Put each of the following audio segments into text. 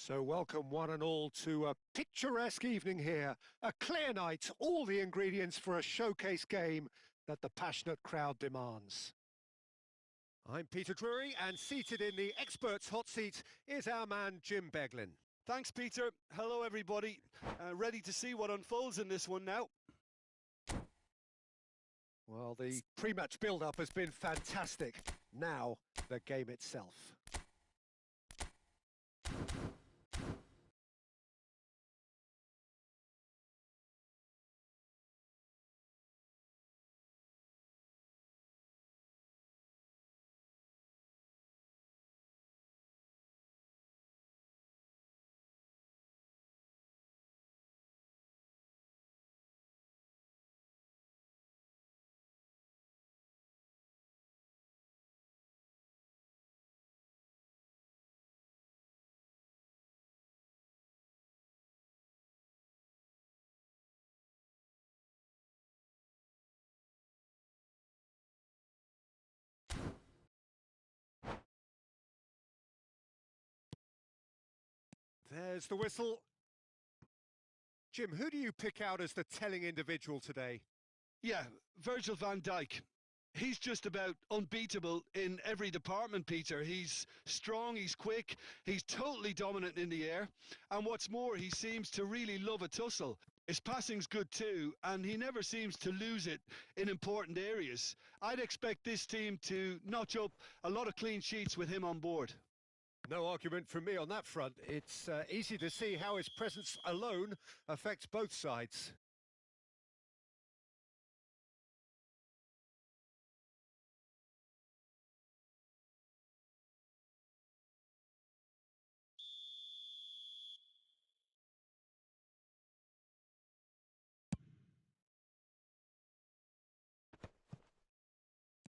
So welcome one and all to a picturesque evening here. A clear night, all the ingredients for a showcase game that the passionate crowd demands. I'm Peter Drury, and seated in the experts' hot seat is our man Jim Beglin. Thanks, Peter. Hello, everybody. Ready to see what unfolds in this one now. Well, the pre-match build-up has been fantastic. Now, the game itself. There's the whistle. Jim, who do you pick out as the telling individual today? Yeah, Virgil van Dijk. He's just about unbeatable in every department, Peter. He's strong, he's quick, he's totally dominant in the air. And what's more, he seems to really love a tussle. His passing's good too, and he never seems to lose it in important areas. I'd expect this team to notch up a lot of clean sheets with him on board. No argument from me on that front. It's easy to see how his presence alone affects both sides.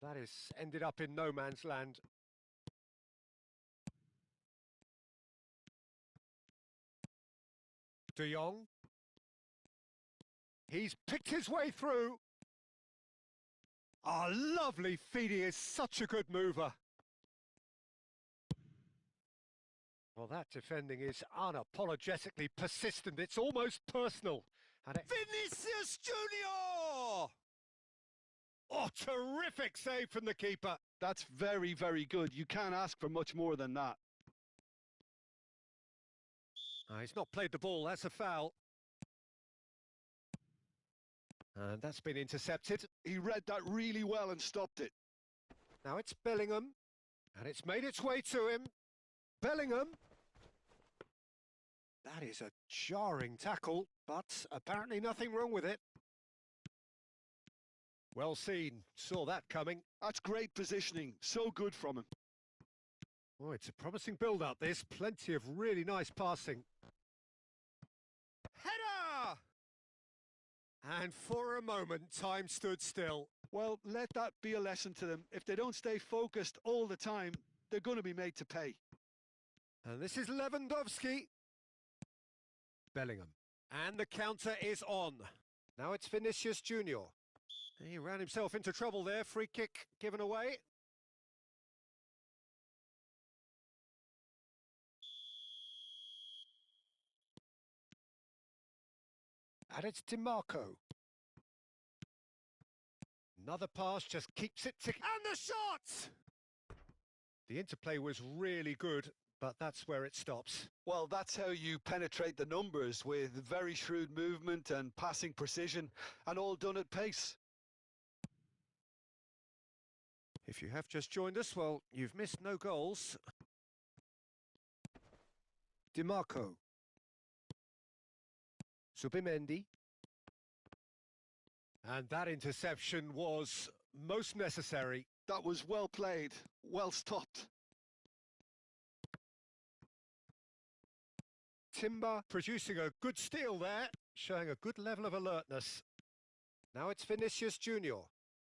That has ended up in no man's land. De Jong. He's picked his way through. Ah, lovely feed. He is such a good mover. Well, that defending is unapologetically persistent. It's almost personal. Vinicius Junior! Oh, terrific save from the keeper. That's very, very good. You can't ask for much more than that. He's not played the ball, that's a foul. And that's been intercepted. He read that really well and stopped it. Now it's Bellingham, and it's made its way to him. Bellingham. That is a jarring tackle, but apparently nothing wrong with it. Well seen, saw that coming. That's great positioning, so good from him. Oh, it's a promising build-up, this. Plenty of really nice passing. Header! And for a moment, time stood still. Well, let that be a lesson to them. If they don't stay focused all the time, they're going to be made to pay. And this is Lewandowski. Bellingham. And the counter is on. Now it's Vinicius Junior. He ran himself into trouble there. Free kick given away. And it's DiMarco. Another pass just keeps it ticking. And the shot! The interplay was really good, but that's where it stops. Well, that's how you penetrate the numbers, with very shrewd movement and passing precision, and all done at pace. If you have just joined us, well, you've missed no goals. DiMarco. Subimendi. And that interception was most necessary. That was well played, well stopped. Timber producing a good steal there, showing a good level of alertness. Now it's Vinicius Junior.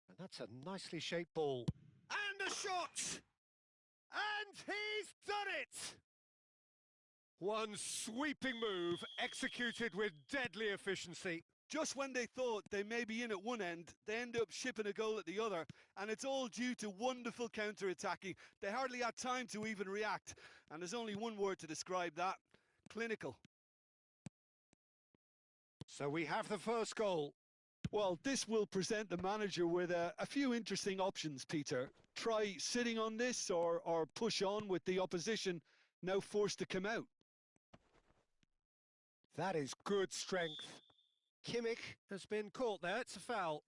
And that's a nicely shaped ball. And a shot! And he's done it! One sweeping move, executed with deadly efficiency. Just when they thought they may be in at one end, they end up shipping a goal at the other, and it's all due to wonderful counter-attacking. They hardly had time to even react, and there's only one word to describe that: clinical. So we have the first goal. Well, this will present the manager with a few interesting options, Peter. Try sitting on this or push on with the opposition now forced to come out. That is good strength. Kimmich has been caught there. It's a foul.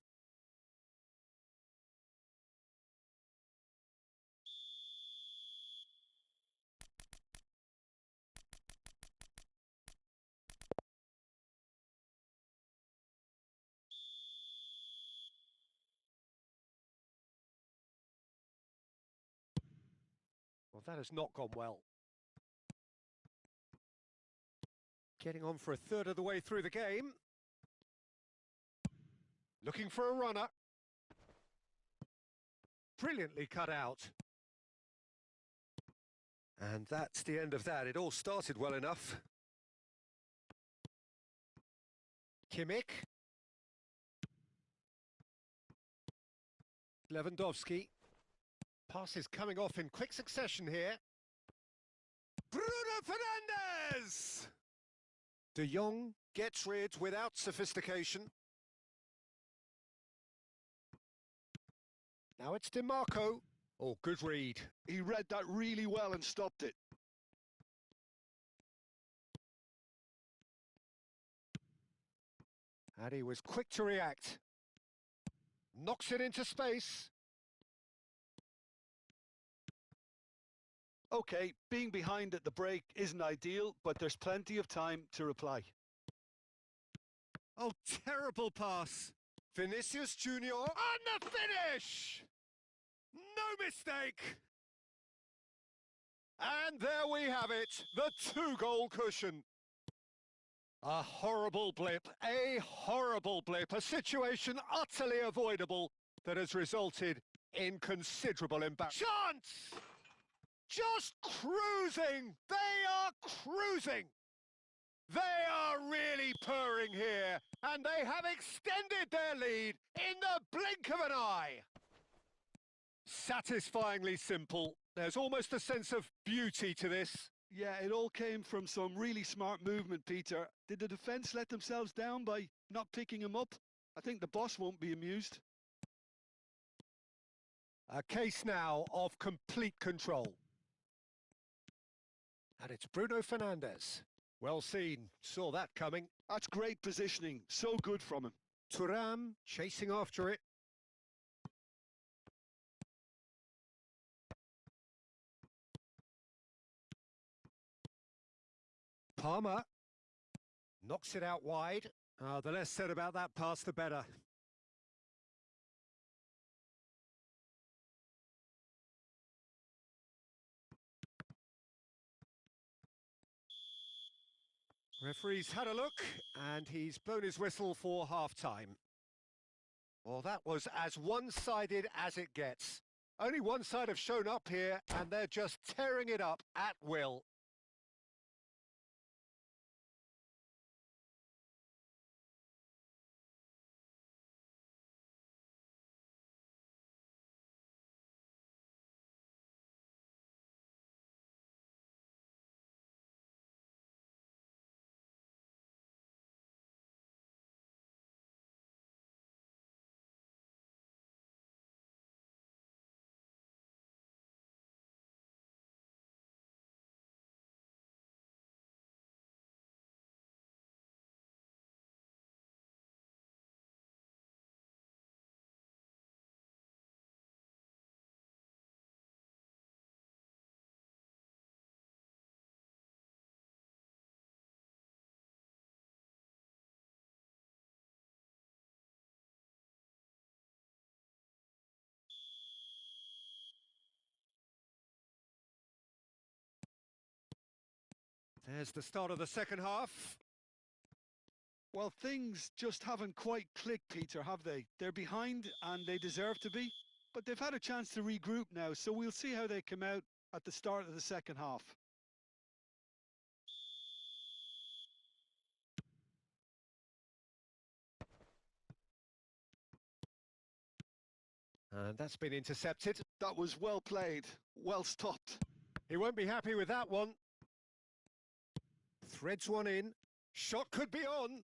Well, that has not gone well. Getting on for a third of the way through the game. Looking for a runner. Brilliantly cut out. And that's the end of that. It all started well enough. Kimmich. Lewandowski. Passes coming off in quick succession here. Bruno Fernandes! De Jong gets rid without sophistication. Now it's DiMarco. Oh, good read. He read that really well and stopped it. And he was quick to react. Knocks it into space. Okay, being behind at the break isn't ideal, but there's plenty of time to reply. Oh, terrible pass. Vinicius Junior on the finish! No mistake! And there we have it, the 2-goal cushion. A horrible blip, a situation utterly avoidable that has resulted in considerable impact. Chance! Just cruising! They are cruising! They are really purring here, and they have extended their lead in the blink of an eye. Satisfyingly simple. There's almost a sense of beauty to this. Yeah, it all came from some really smart movement, Peter. Did the defence let themselves down by not picking him up? I think the boss won't be amused. A case now of complete control. And it's Bruno Fernandes. Well seen, saw that coming. That's great positioning, so good from him. Thuram chasing after it. Palmer knocks it out wide. The less said about that pass, the better. Referee's had a look, and he's blown his whistle for half-time. Well, that was as one-sided as it gets. Only one side have shown up here, and they're just tearing it up at will. There's the start of the second half. Well, things just haven't quite clicked, Peter, have they? They're behind and they deserve to be, but they've had a chance to regroup now, so we'll see how they come out at the start of the second half. And that's been intercepted. That was well played, well stopped. He won't be happy with that one. Threads one in. Shot could be on.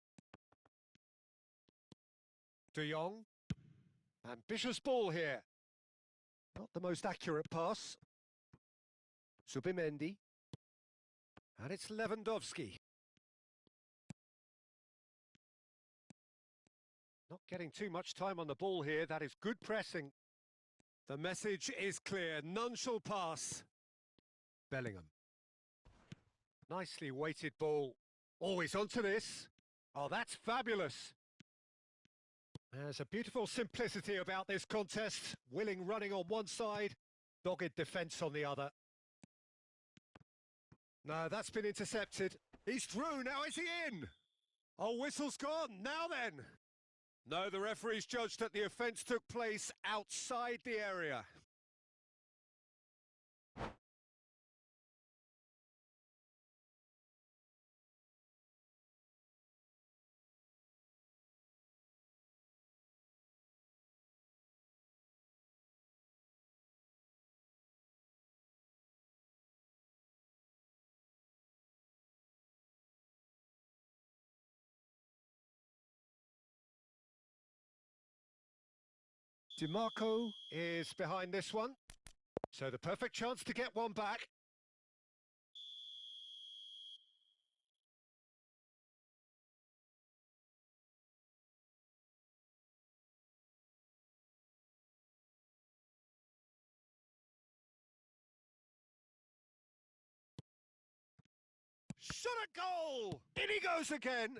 De Jong. Ambitious ball here. Not the most accurate pass. Subimendi. And it's Lewandowski. Not getting too much time on the ball here. That is good pressing. The message is clear. None shall pass. Bellingham. Nicely weighted ball. Always onto this. Oh, that's fabulous. There's a beautiful simplicity about this contest. Willing running on one side, dogged defence on the other. No, that's been intercepted. He's through, now is he in? Oh, whistle's gone, now then. No, the referee's judged that the offence took place outside the area. DiMarco is behind this one. So the perfect chance to get one back. Shot a goal! In he goes again!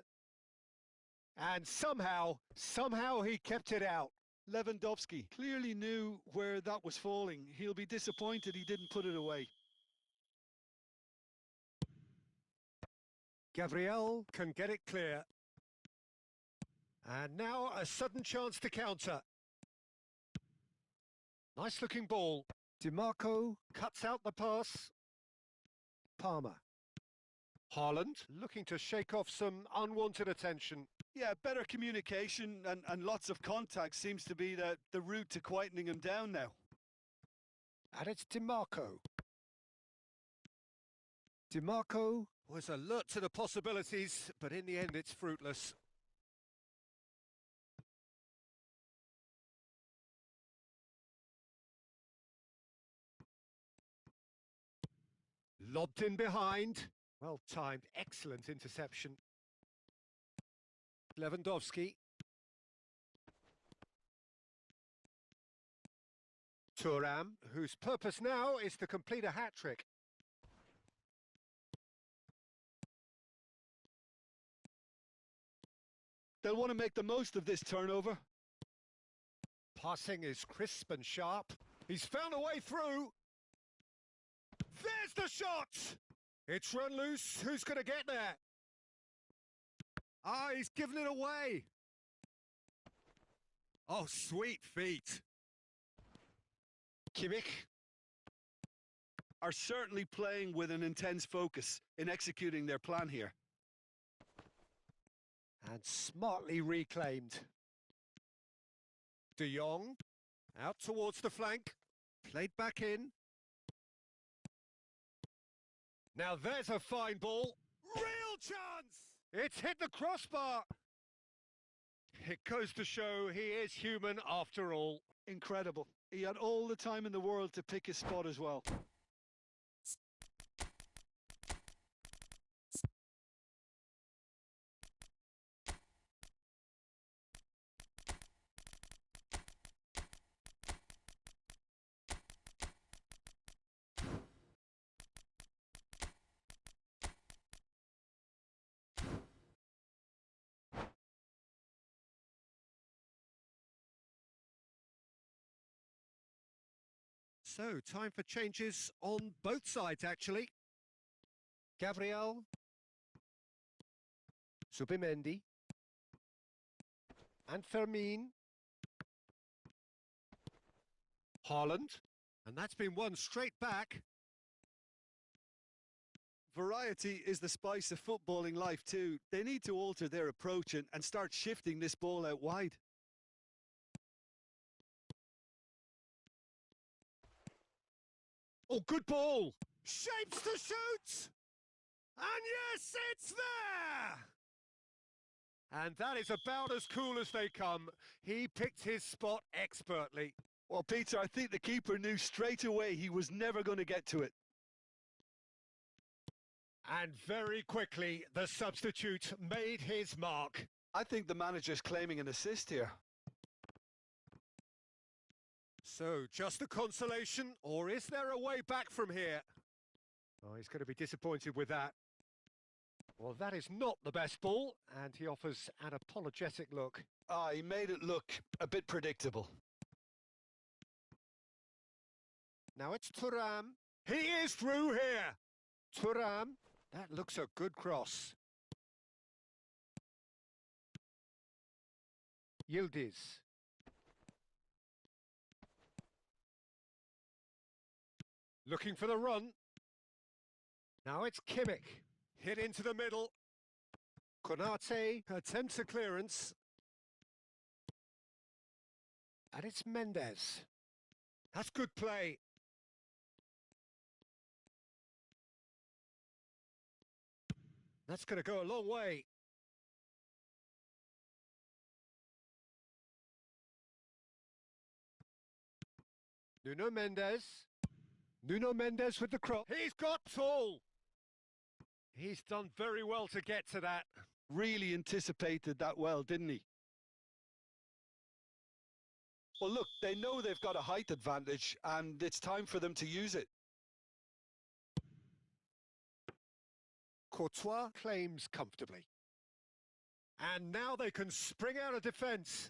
And somehow he kept it out. Lewandowski clearly knew where that was falling. He'll be disappointed he didn't put it away. Gabriel can get it clear. And now a sudden chance to counter. Nice looking ball. DiMarco cuts out the pass. Palmer. Haaland looking to shake off some unwanted attention. Yeah, better communication and lots of contact seems to be the route to quietening him down now. And it's DiMarco. DiMarco was alert to the possibilities, but in the end it's fruitless. Lobbed in behind. Well timed, excellent interception. Lewandowski. Thuram, whose purpose now is to complete a hat-trick. They'll want to make the most of this turnover. Passing is crisp and sharp. He's found a way through. There's the shot! It's run loose. Who's going to get there? Ah, he's given it away. Oh, sweet feet. Kimmich are certainly playing with an intense focus in executing their plan here. And smartly reclaimed. De Jong out towards the flank. Played back in. Now there's a fine ball. Real chance! It's hit the crossbar. It goes to show he is human after all. Incredible. He had all the time in the world to pick his spot as well. So, time for changes on both sides, actually. Gabriel. Subimendi. And Fermin. Haaland. And that's been won straight back. Variety is the spice of footballing life too. They need to alter their approach and start shifting this ball out wide. Oh, good ball! Shapes to shoot! And yes, it's there! And that is about as cool as they come. He picked his spot expertly. Well, Peter, I think the keeper knew straight away he was never going to get to it. And very quickly, the substitute made his mark. I think the manager's claiming an assist here. So, just a consolation, or is there a way back from here? Oh, he's going to be disappointed with that. Well, that is not the best ball, and he offers an apologetic look. He made it look a bit predictable. Now it's Thuram. He is through here! Thuram, that looks a good cross. Yildiz. Looking for the run. Now it's Kimmich. Hit into the middle. Konate attempts a clearance. And it's Mendes. That's good play. That's going to go a long way. Nuno Mendes. Nuno Mendes with the cross. He's got tall. He's done very well to get to that. Really anticipated that well, didn't he? Well, look, they know they've got a height advantage, and it's time for them to use it. Courtois claims comfortably. And now they can spring out of defence.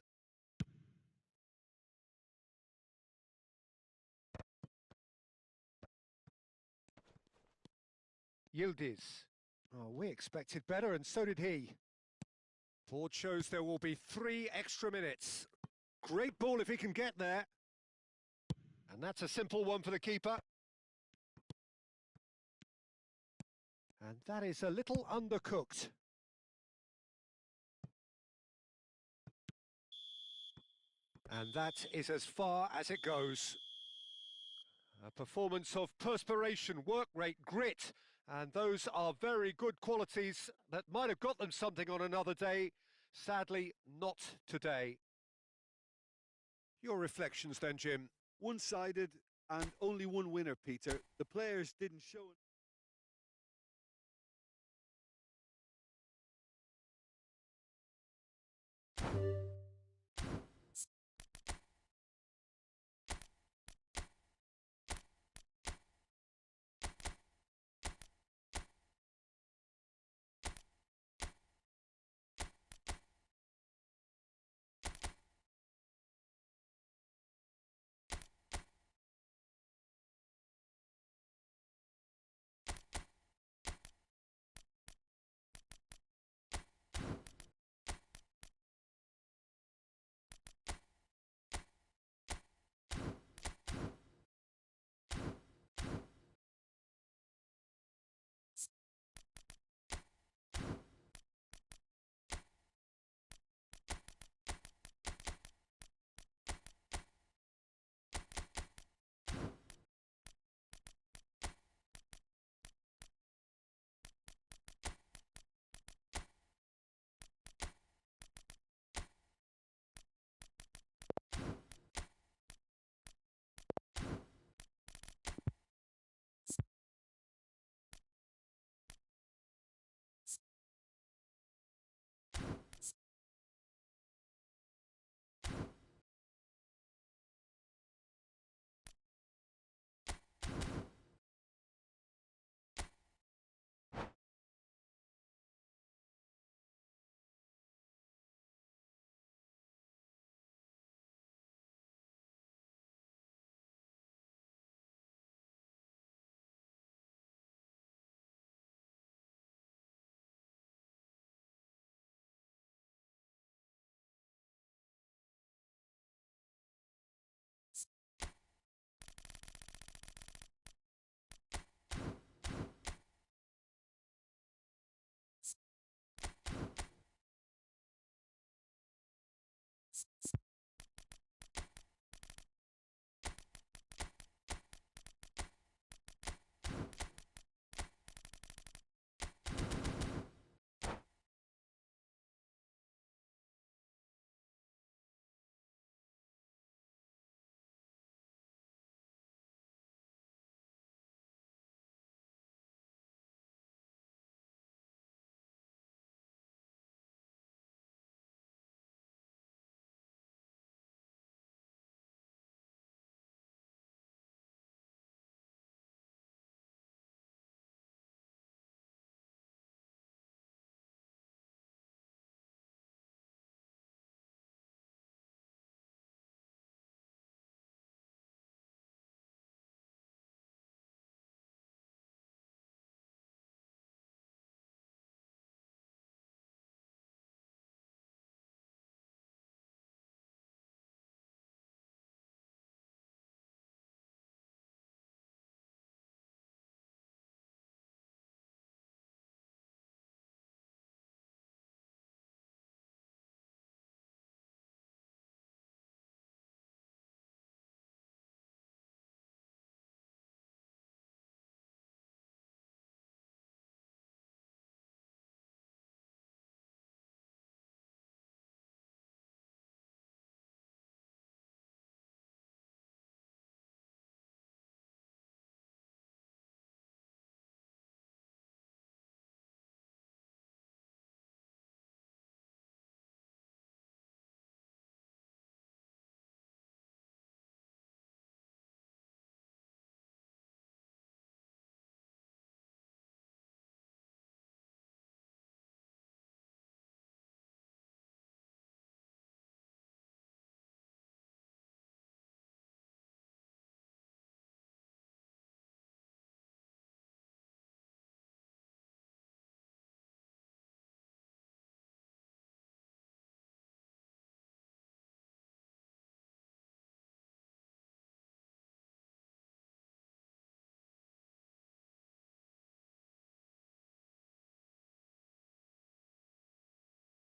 Yildiz. Oh, we expected better, and so did he. Board shows there will be 3 extra minutes. Great ball if he can get there. And that's a simple one for the keeper. And that is a little undercooked. And that is as far as it goes. A performance of perspiration, work rate, grit, and those are very good qualities that might have got them something on another day. Sadly, not today. Your reflections then, Jim? One-sided and only one winner, Peter. The players didn't show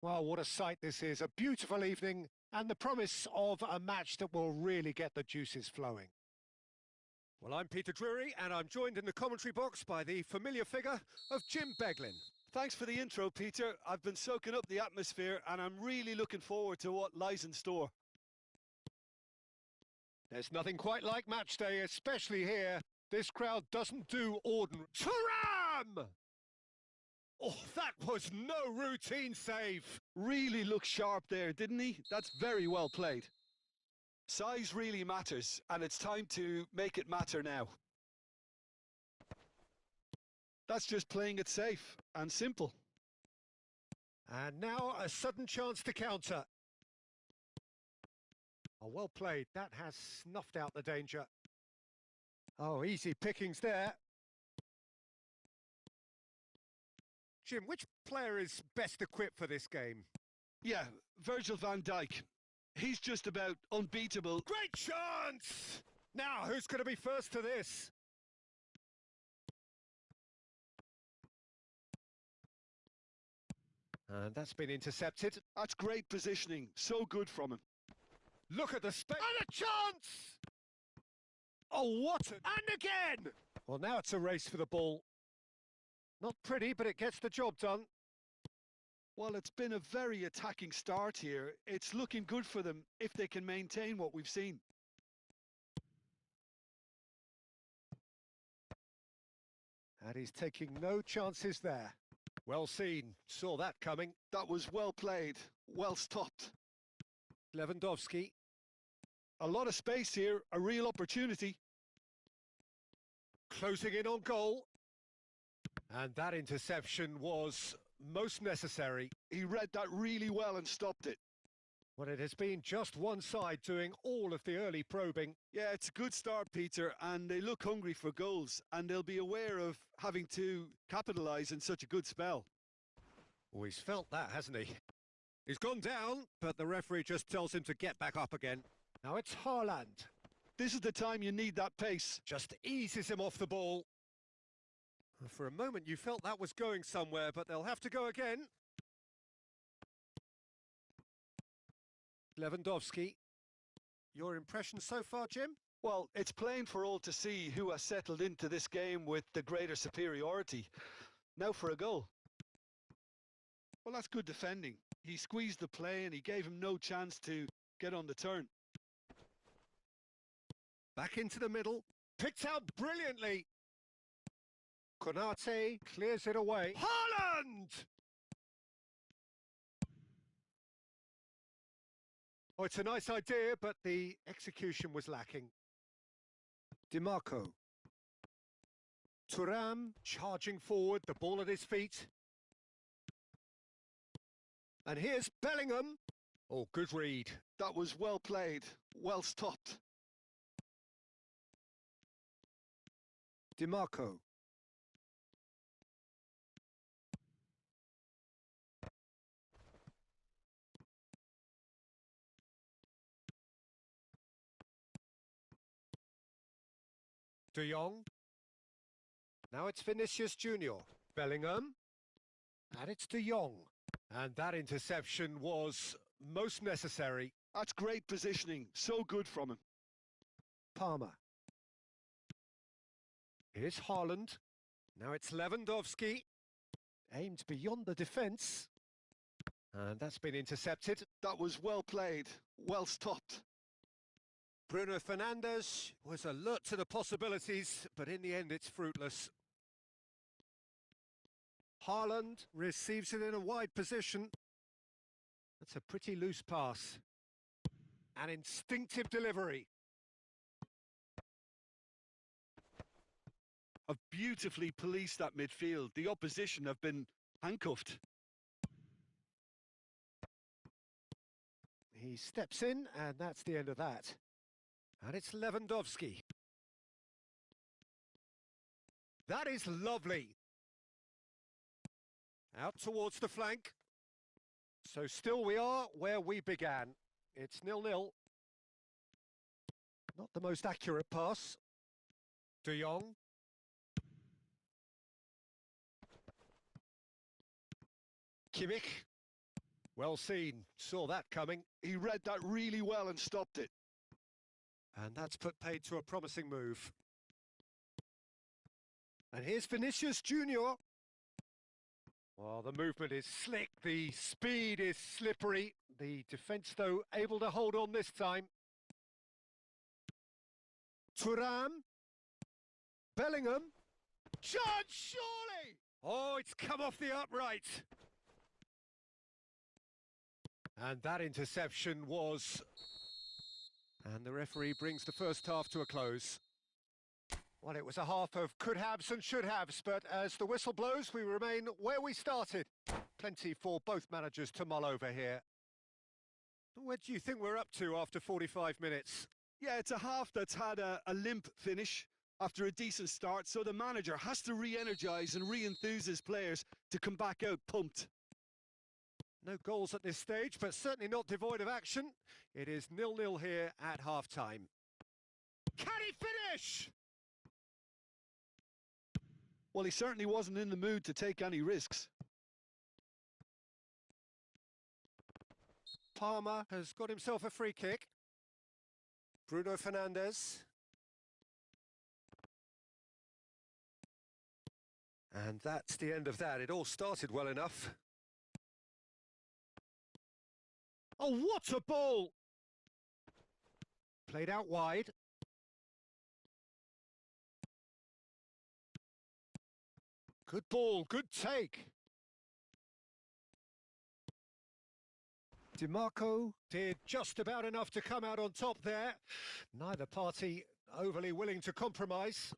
Well, what a sight this is. A beautiful evening and the promise of a match that will really get the juices flowing. Well, I'm Peter Drury, and I'm joined in the commentary box by the familiar figure of Jim Beglin. Thanks for the intro, Peter. I've been soaking up the atmosphere and I'm really looking forward to what lies in store. There's nothing quite like match day, especially here. This crowd doesn't do ordinary. Thuram! Oh, that was no routine save. Really looked sharp there, didn't he? That's very well played. Size really matters, and it's time to make it matter now. That's just playing it safe and simple. And now a sudden chance to counter. Oh, well played. That has snuffed out the danger. Oh, easy pickings there. Jim, which player is best equipped for this game? Yeah, Virgil van Dijk. He's just about unbeatable. Great chance! Now, who's going to be first to this? And that's been intercepted. That's great positioning. So good from him. Look at the space. And a chance! Oh, what a... And again! Well, now it's a race for the ball. Not pretty, but it gets the job done. Well, it's been a very attacking start here. It's looking good for them if they can maintain what we've seen. And he's taking no chances there. Well seen. Saw that coming. That was well played. Well stopped. Lewandowski. A lot of space here. A real opportunity. Closing in on goal. And that interception was most necessary. He read that really well and stopped it. Well, it has been just one side doing all of the early probing. Yeah, it's a good start, Peter, and they look hungry for goals, and they'll be aware of having to capitalise in such a good spell. Oh, he's felt that, hasn't he? He's gone down, but the referee just tells him to get back up again. Now it's Haaland. This is the time you need that pace. Just eases him off the ball. For a moment you felt that was going somewhere, but they'll have to go again. Lewandowski. Your impression so far, Jim? Well, it's plain for all to see who has settled into this game with the greater superiority. Now for a goal. Well, that's good defending. He squeezed the play and he gave him no chance to get on the turn. Back into the middle. Picked out brilliantly. Konate clears it away. Haaland! Oh, it's a nice idea, but the execution was lacking. DiMarco. Thuram charging forward, the ball at his feet. And here's Bellingham. Oh, good read. That was well played, well stopped. DiMarco. De Jong. Now it's Vinicius Junior. Bellingham. And it's De Jong. And that interception was most necessary. That's great positioning. So good from him. Palmer. Here's Haaland. Now it's Lewandowski. Aimed beyond the defence. And that's been intercepted. That was well played. Well stopped. Bruno Fernandes was alert to the possibilities, but in the end it's fruitless. Haaland receives it in a wide position. That's a pretty loose pass. An instinctive delivery. Have beautifully policed that midfield. The opposition have been handcuffed. He steps in, and that's the end of that. And it's Lewandowski. That is lovely. Out towards the flank. So still we are where we began. It's 0-0. Not the most accurate pass. De Jong. Kimmich. Well seen. Saw that coming. He read that really well and stopped it. And that's put paid to a promising move. And here's Vinicius Junior. Well, the movement is slick, the speed is slippery. The defence, though, able to hold on this time. Thuram. Bellingham. Chance, surely! Oh, it's come off the upright. And that interception was... And the referee brings the first half to a close. Well, it was a half of could-haves and should-haves, but as the whistle blows, we remain where we started. Plenty for both managers to mull over here. Where do you think we're up to after 45 minutes? Yeah, it's a half that's had a limp finish after a decent start, so the manager has to re-energise and re-enthuse his players to come back out pumped. No goals at this stage, but certainly not devoid of action. It is 0-0 here at half-time. Can he finish? Well, he certainly wasn't in the mood to take any risks. Palmer has got himself a free kick. Bruno Fernandes. And that's the end of that. It all started well enough. Oh, what a ball! Played out wide. Good ball, good take. DiMarco did just about enough to come out on top there. Neither party overly willing to compromise.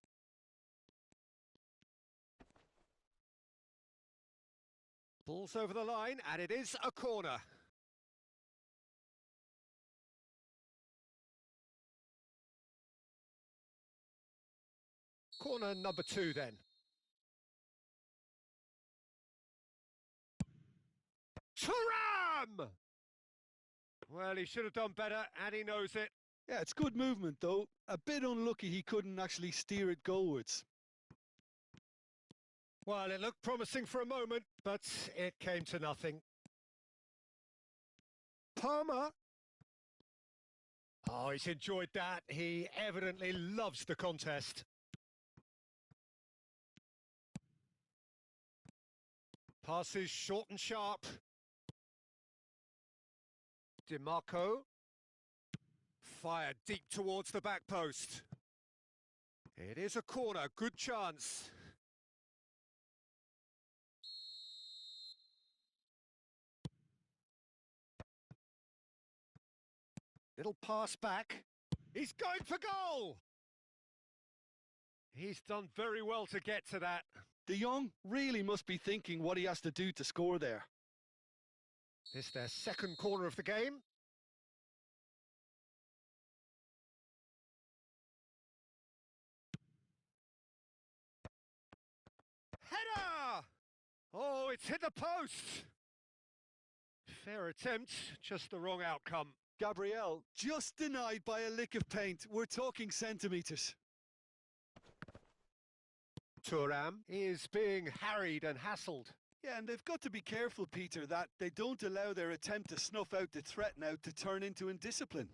Ball's over the line, and it is a corner. Corner number 2 then. Thuram! Well, he should have done better, and he knows it. Yeah, it's good movement, though. A bit unlucky he couldn't actually steer it goalwards. Well, it looked promising for a moment, but it came to nothing. Palmer. Oh, he's enjoyed that. He evidently loves the contest. Passes short and sharp. DiMarco. Fired deep towards the back post. It is a corner, good chance. Little pass back. He's going for goal! He's done very well to get to that. De Jong really must be thinking what he has to do to score there. This is their second corner of the game. Header! Oh, it's hit the post. Fair attempt, just the wrong outcome. Gabriel just denied by a lick of paint. We're talking centimetres. Thuram is being harried and hassled. Yeah, and they've got to be careful, Peter, that they don't allow their attempt to snuff out the threat now to turn into indiscipline.